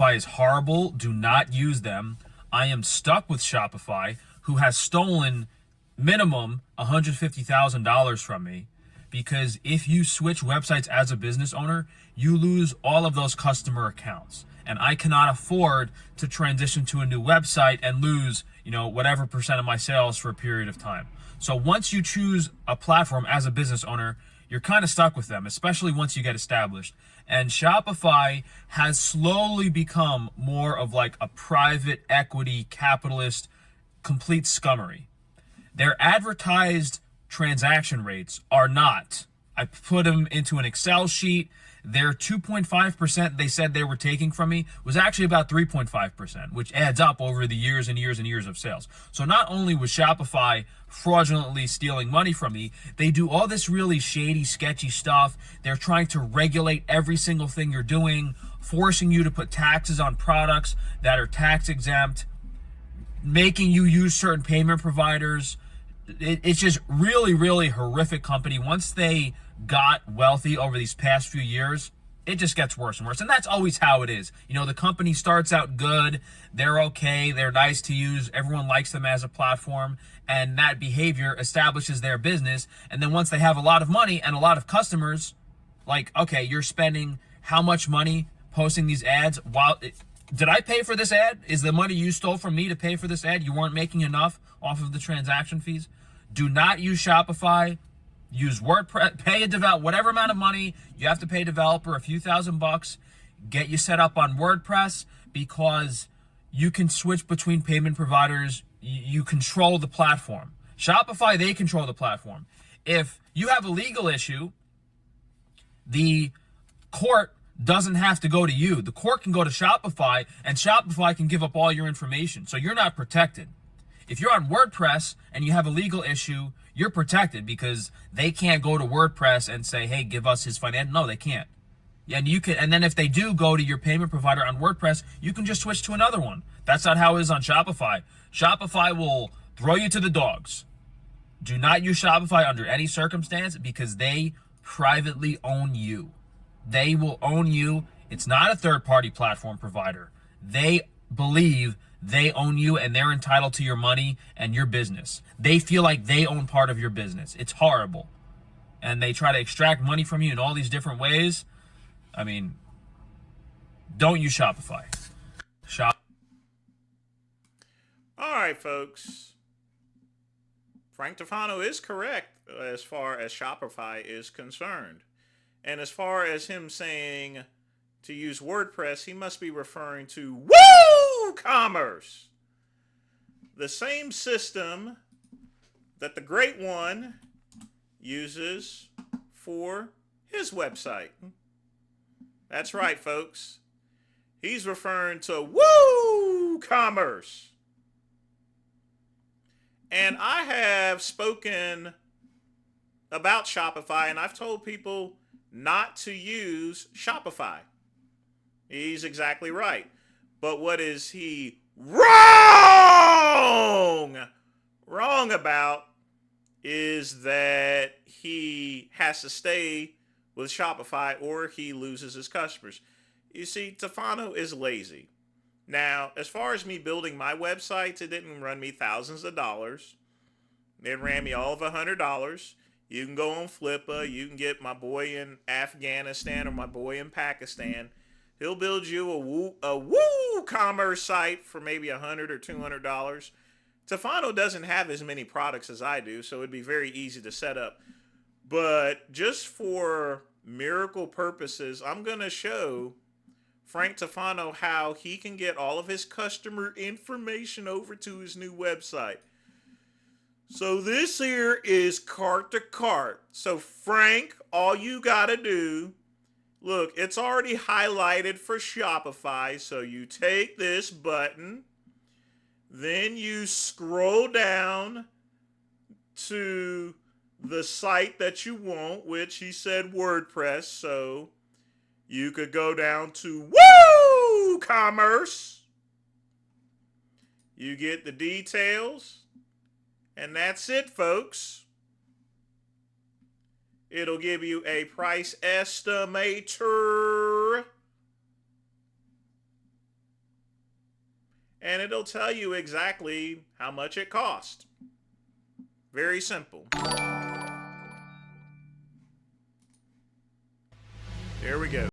is horrible. Do not use them. I am stuck with Shopify, who has stolen minimum $150,000 from me, because if you switch websites as a business owner, you lose all of those customer accounts. And I cannot afford to transition to a new website and lose, whatever percent of my sales for a period of time. So once you choose a platform as a business owner, you're kind of stuck with them, especially once you get established. And Shopify has slowly become more of like a private equity capitalist complete scummery. Their advertised transaction rates are not. I put them into an Excel sheet. Their 2.5% they said they were taking from me was actually about 3.5%, which adds up over the years and years and years of sales. So not only was Shopify fraudulently stealing money from me, they do all this really shady, sketchy stuff. They're trying to regulate every single thing you're doing, forcing you to put taxes on products that are tax exempt, making you use certain payment providers. It's just really, really horrific company. Once they got wealthy over these past few years, it just gets worse and worse. And that's always how it is. The company starts out good. They're okay. They're nice to use. Everyone likes them as a platform. And that behavior establishes their business. And then once they have a lot of money and a lot of customers, like, okay, you're spending how much money posting these ads? Did I pay for this ad? Is the money you stole from me to pay for this ad? You weren't making enough off of the transaction fees? Do not use Shopify. Use WordPress. Pay whatever amount of money you have to pay a developer, a few $1,000, get you set up on WordPress, because you can switch between payment providers. You control the platform. Shopify, they control the platform. If you have a legal issue, the court doesn't have to go to you. The court can go to Shopify, and Shopify can give up all your information. So you're not protected. If you're on WordPress and you have a legal issue, you're protected, because they can't go to WordPress and say, hey, give us his finance. No, they can't. And then if they do go to your payment provider on WordPress, you can just switch to another one. That's not how it is on Shopify. Shopify will throw you to the dogs. Do not use Shopify under any circumstance, because they privately own you. They will own you. It's not a third-party platform provider. They believe they own you, and they're entitled to your money and your business. They feel like they own part of your business. It's horrible. And they try to extract money from you in all these different ways. I mean, don't use Shopify. All right, folks. Frank Tufano is correct as far as Shopify is concerned. And as far as him saying to use WordPress, he must be referring to WooCommerce, the same system that the Great One uses for his website. That's right, folks. He's referring to WooCommerce. And I have spoken about Shopify, and I've told people not to use Shopify. He's exactly right. But what is he wrong about is that he has to stay with Shopify or he loses his customers. You see, Tufano is lazy. Now, as far as me building my websites, it didn't run me thousands of dollars. It ran me all of $100. You can go on Flippa. You can get my boy in Afghanistan or my boy in Pakistan. He'll build you a WooCommerce site for maybe $100 or $200. Tufano doesn't have as many products as I do, so it'd be very easy to set up. But just for miracle purposes, I'm going to show Frank Tufano how he can get all of his customer information over to his new website. So this here is cart to cart. So Frank, all you got to do, look, it's already highlighted for Shopify. So you take this button, then you scroll down to the site that you want, which he said WordPress. So you could go down to WooCommerce. You get the details. And that's it, folks. It'll give you a price estimator. and it'll tell you exactly how much it cost. Very simple. There we go.